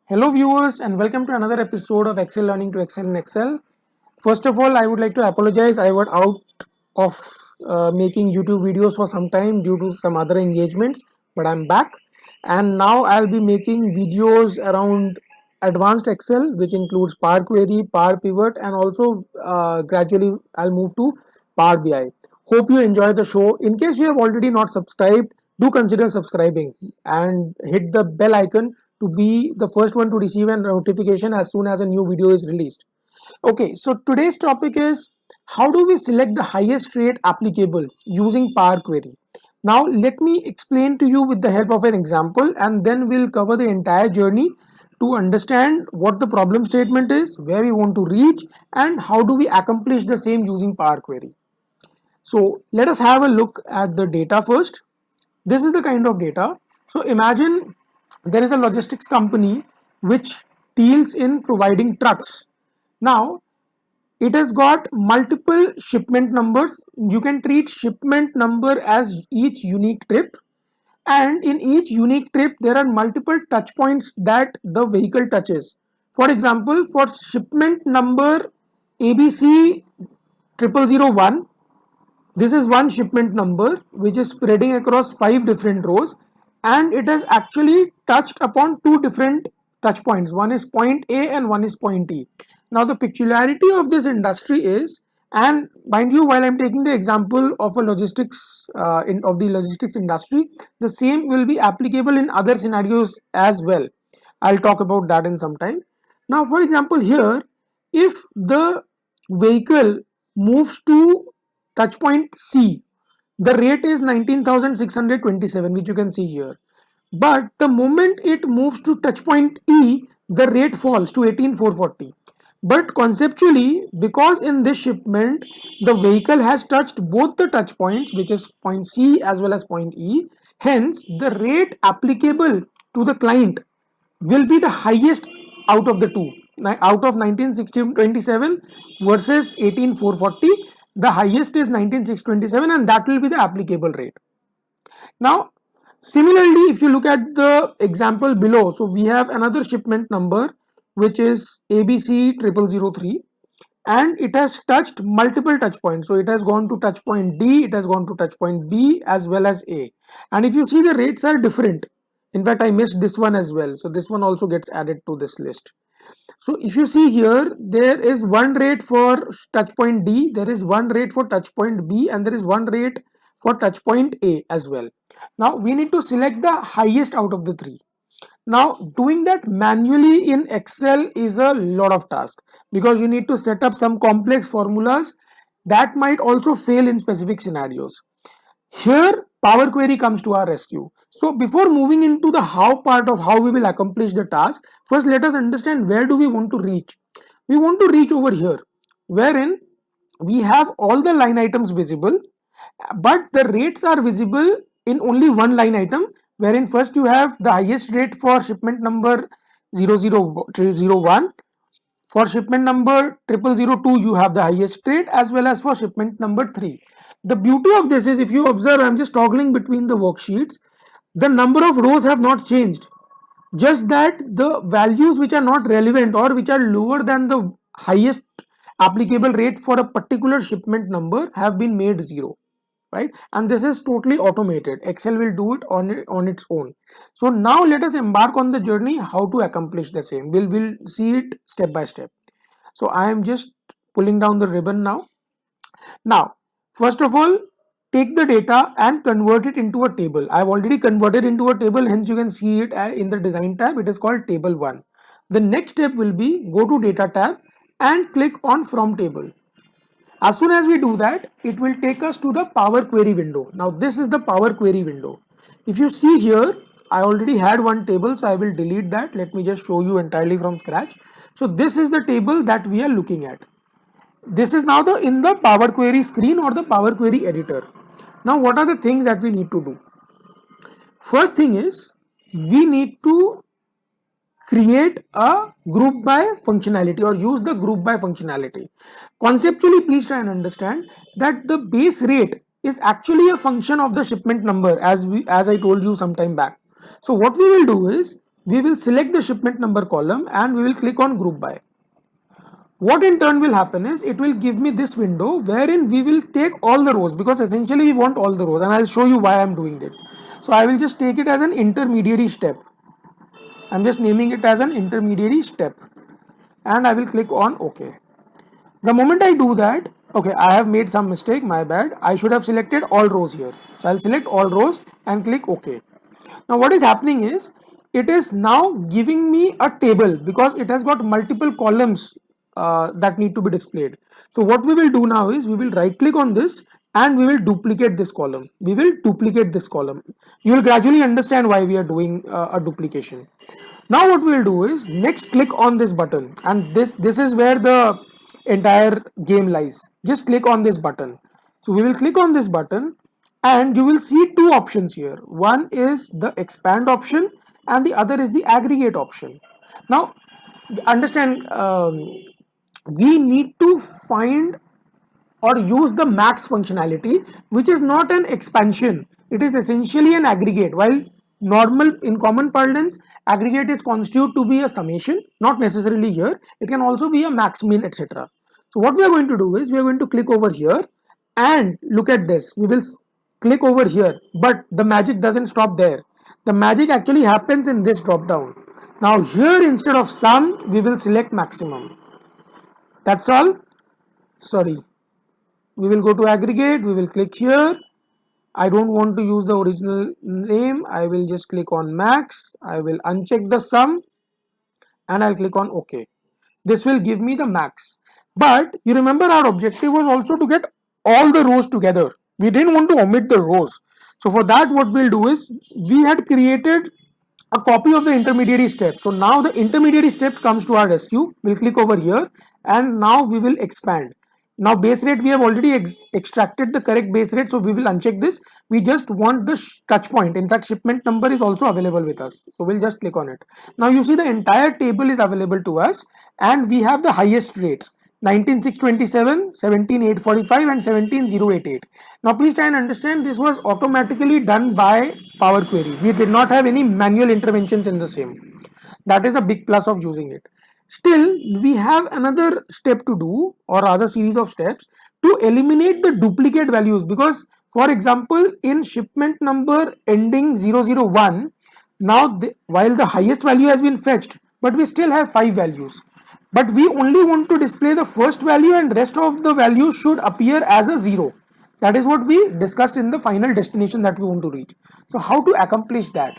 Hello viewers and welcome to another episode of Excel Learning to Excel in Excel. First of all, I would like to apologize. I was out of making YouTube videos for some time due to some other engagements, but I'm back and now I'll be making videos around advanced Excel, which includes Power Query, Power Pivot, and also gradually I'll move to Power BI. Hope you enjoy the show. In case you have already not subscribed, do consider subscribing and hit the bell icon to be the first one to receive a notification as soon as a new video is released. Okay, so today's topic is how do we select the highest rate applicable using Power Query. Now let me explain to you with the help of an example and then we'll cover the entire journey to understand what the problem statement is, where we want to reach, and how do we accomplish the same using Power Query. So let us have a look at the data first. This is the kind of data. So imagine there is a logistics company which deals in providing trucks. Now it has got multiple shipment numbers. You can treat shipment number as each unique trip, and in each unique trip there are multiple touch points that the vehicle touches. For example, for shipment number ABC 0001, this is one shipment number which is spreading across 5 different rows, and it has actually touched upon 2 different touch points. One is point A and one is point E. Now the peculiarity of this industry is, and mind you, while I'm taking the example of a logistics of the logistics industry, the same will be applicable in other scenarios as well. I'll talk about that in some time. Now for example, here if the vehicle moves to touch point C, the rate is 19,627, which you can see here. But the moment it moves to touch point E, the rate falls to 18,440. But conceptually, because in this shipment, the vehicle has touched both the touch points, which is point C as well as point E, hence the rate applicable to the client will be the highest out of the two. Out of 19,627 versus 18,440, the highest is 19,627 and that will be the applicable rate. Now similarly, if you look at the example below, so we have another shipment number which is ABC 0003 and it has touched multiple touch points. So it has gone to touch point D, it has gone to touch point B as well as A, and if you see, the rates are different. In fact, I missed this one as well, so this one also gets added to this list. So if you see here, there is one rate for touch point D, there is one rate for touch point B, and there is one rate for touch point A as well. Now we need to select the highest out of the three. Now doing that manually in Excel is a lot of task because you need to set up some complex formulas that might also fail in specific scenarios. Here Power Query comes to our rescue. So before moving into the how part of how we will accomplish the task, first let us understand where do we want to reach. We want to reach over here, wherein we have all the line items visible, but the rates are visible in only one line item, wherein first you have the highest rate for shipment number 0001. For shipment number 0002, you have the highest rate, as well as for shipment number 3. The beauty of this is, if you observe, I'm just toggling between the worksheets. The number of rows have not changed. Just that the values which are not relevant or which are lower than the highest applicable rate for a particular shipment number have been made 0. Right, and this is totally automated. Excel will do it on its own. So now let us embark on the journey how to accomplish the same. We'll see it step by step. So I am just pulling down the ribbon now. Now first of all, take the data and convert it into a table. I've already converted into a table, hence you can see it in the design tab. It is called table 1. The next step will be go to data tab and click on from table. As soon as we do that, it will take us to the Power Query window. Now this is the Power Query window. If you see here, I already had one table, so I will delete that. Let me just show you entirely from scratch. So this is the table that we are looking at. This is now in the Power Query screen or the Power Query editor. Now what are the things that we need to do? First thing is, we need to create a group by functionality or use the group by functionality. Conceptually, please try and understand that the base rate is actually a function of the shipment number, as I told you some time back. So what we will do is, we will select the shipment number column and we will click on group by. What in turn will happen is it will give me this window wherein we will take all the rows, because essentially we want all the rows, and I'll show you why I'm doing that. So I will just take it as an intermediary step. I'm just naming it as an intermediary step and I will click on OK. The moment I do that, okay, I have made some mistake, my bad. I should have selected all rows here. So I'll select all rows and click OK. Now what is happening is it is now giving me a table because it has got multiple columns that need to be displayed. So what we will do now is we will right click on this and we will duplicate this column. We will duplicate this column. You will gradually understand why we are doing a duplication. Now what we will do is next click on this button, and this is where the entire game lies. Just click on this button. So we will click on this button and you will see two options here. One is the expand option and the other is the aggregate option. Now understand, we need to find or use the max functionality, which is not an expansion. It is essentially an aggregate. While normal in common parlance, aggregate is constituted to be a summation, not necessarily here. It can also be a max, min, etc. So what we are going to do is we are going to click over here and look at this. We will click over here, but the magic doesn't stop there. The magic actually happens in this drop down. Now here instead of sum, we will select maximum. That's all. Sorry. We will go to aggregate. We will click here. I don't want to use the original name. I will just click on max. I will uncheck the sum and I'll click on OK. This will give me the max. But you remember our objective was also to get all the rows together. We didn't want to omit the rows. So for that, what we'll do is we had created a copy of the intermediary step. So now the intermediary step comes to our rescue. We'll click over here and now we will expand. Now base rate, we have already extracted the correct base rate, so we will uncheck this. We just want the touch point. In fact, shipment number is also available with us, so we'll just click on it. Now you see the entire table is available to us and we have the highest rates: 19,627, 17,845 and 17,088. Now please try and understand, this was automatically done by Power Query. We did not have any manual interventions in the same. That is a big plus of using it. Still, we have another step to do, or other series of steps to eliminate the duplicate values, because for example in shipment number ending 001, now while the highest value has been fetched, but we still have 5 values, but we only want to display the first value and rest of the values should appear as a 0. That is what we discussed in the final destination that we want to reach. So how to accomplish that?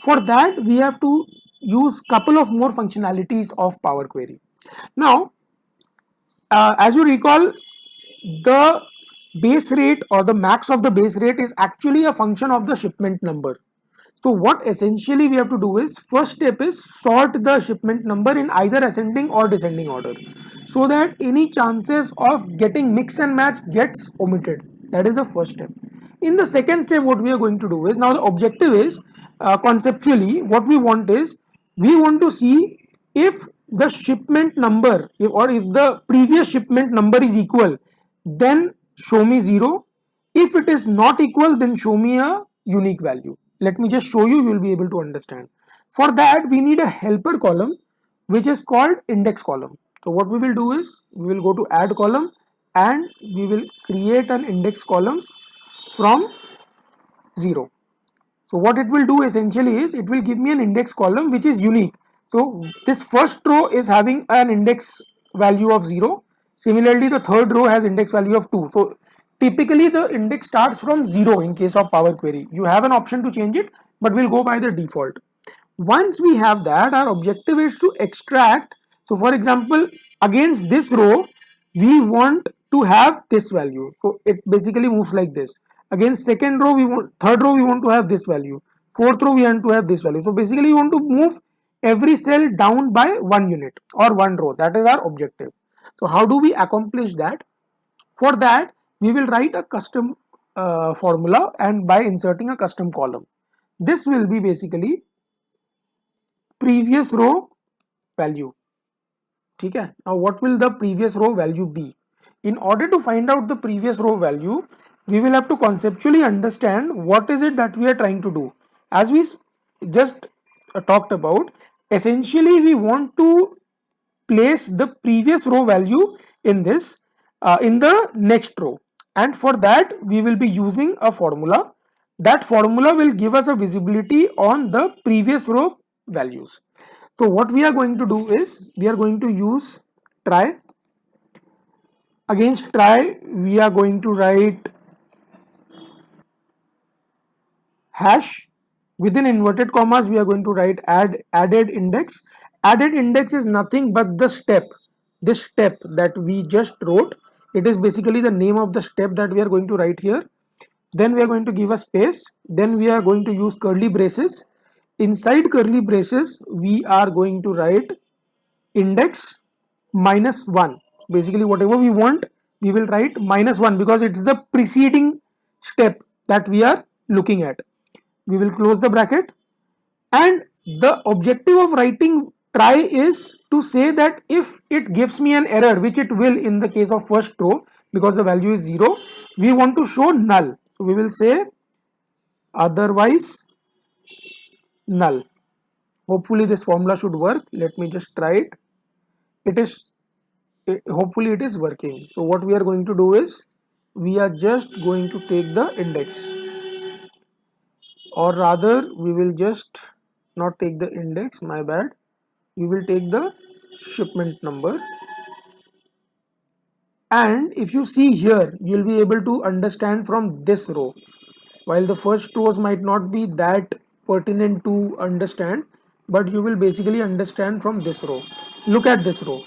For that we have to use couple of more functionalities of Power Query. Now as you recall, the base rate or the max of the base rate is actually a function of the shipment number. So what essentially we have to do is, first step is sort the shipment number in either ascending or descending order, so that any chances of getting mix and match gets omitted. That is the first step. In the second step, what we are going to do is, now the objective is conceptually what we want is, we want to see if the shipment number or if the previous shipment number is equal, then show me 0. If it is not equal, then show me a unique value. Let me just show you, you will be able to understand. For that we need a helper column which is called index column. So what we will do is, we will go to add column and we will create an index column from 0. So what it will do essentially is, it will give me an index column which is unique. So this first row is having an index value of 0. Similarly, the third row has index value of 2. So typically the index starts from 0 in case of Power Query. You have an option to change it, but we'll go by the default. Once we have that, our objective is to extract. So for example, against this row, we want to have this value. So it basically moves like this. Against second row, third row we want to have this value. Fourth row we want to have this value. So basically you want to move every cell down by 1 unit or 1 row. That is our objective. So how do we accomplish that? For that, we will write a custom formula, and by inserting a custom column. This will be basically previous row value. Okay. Now what will the previous row value be? In order to find out the previous row value, we will have to conceptually understand what is it that we are trying to do. As we just talked about, essentially we want to place the previous row value in this in the next row, and for that we will be using a formula. That formula will give us a visibility on the previous row values. So what we are going to do is we are going to use try. Against try we are going to write hash. Within inverted commas we are going to write added index. Added index is nothing but the step, this step that we just wrote. It is basically the name of the step that we are going to write here. Then we are going to give a space, then we are going to use curly braces. Inside curly braces we are going to write index minus 1. So basically whatever we want we will write minus 1 because it's the preceding step that we are looking at. We will close the bracket, and the objective of writing try is to say that if it gives me an error, which it will in the case of first row because the value is 0, we want to show null. So we will say otherwise null. Hopefully this formula should work. Let me just try it. Hopefully it is working. So what we are going to do is we are just going to take the index, or rather we will just not take the index, my bad, we will take the shipment number. And if you see here you'll be able to understand from this row, while the first rows might not be that pertinent to understand, but you will basically understand from this row. Look at this row.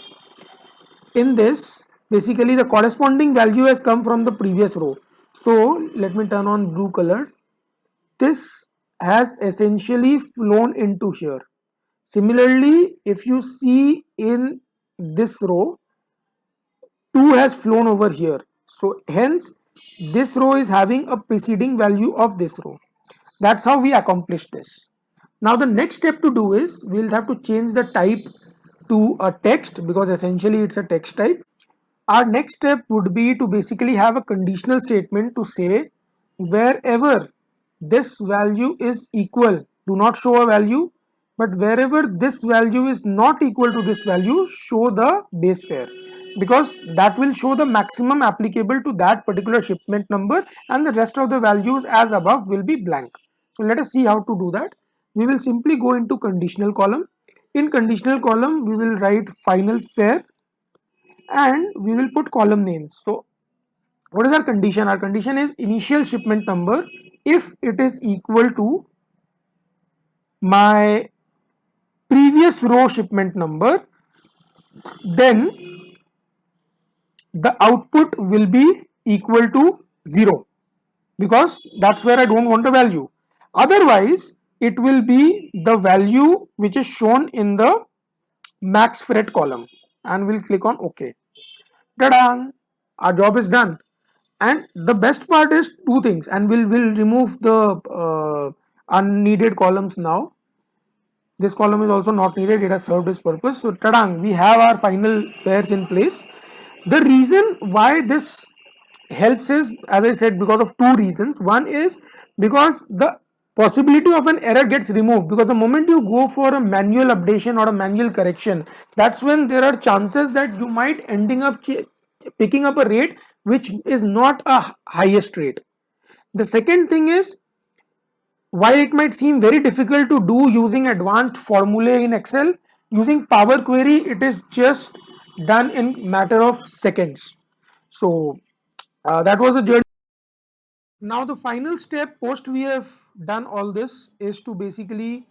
In this basically the corresponding value has come from the previous row. So let me turn on blue color. This has essentially flown into here. Similarly, if you see in this row, 2 has flown over here. So hence this row is having a preceding value of this row. That's how we accomplish this. Now the next step to do is we'll have to change the type to a text because essentially it's a text type. Our next step would be to basically have a conditional statement to say wherever this value is equal, do not show a value, but wherever this value is not equal to this value, show the base fare, because that will show the maximum applicable to that particular shipment number, and the rest of the values as above will be blank. So let us see how to do that. We will simply go into conditional column. In conditional column we will write final fare and we will put column names. So what is our condition? Our condition is initial shipment number. If it is equal to my previous row shipment number, then the output will be equal to 0 because that's where I don't want a value. Otherwise it will be the value which is shown in the max freight column, and we'll click on OK. Ta-da! Our job is done. And the best part is two things, and we'll remove the unneeded columns now. This column is also not needed, it has served its purpose. So tadang, we have our final fares in place. The reason why this helps is, as I said, because of two reasons. One is because the possibility of an error gets removed, because the moment you go for a manual updation or a manual correction, that's when there are chances that you might ending up picking up a rate which is not a highest rate. The second thing is, while it might seem very difficult to do using advanced formulae in Excel, using Power Query it is just done in matter of seconds. So that was a journey. Now the final step post we have done all this is to basically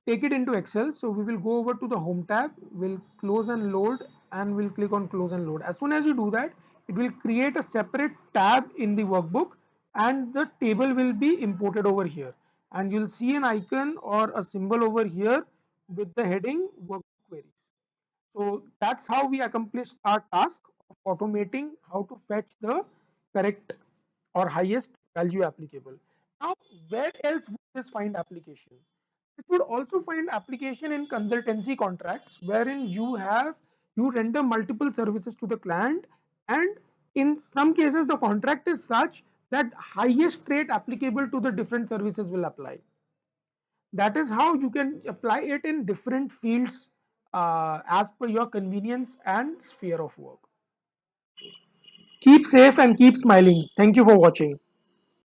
take it into Excel. So we will go over to the home tab, we'll close and load, and we'll click on close and load. As soon as you do that, it will create a separate tab in the workbook and the table will be imported over here, and you'll see an icon or a symbol over here with the heading workbook queries. So that's how we accomplished our task of automating how to fetch the correct or highest value applicable. Now, where else would this find application? This would also find application in consultancy contracts, wherein you render multiple services to the client, and in some cases the contract is such that highest rate applicable to the different services will apply. That is how you can apply it in different fields as per your convenience and sphere of work. Keep safe and keep smiling. Thank you for watching.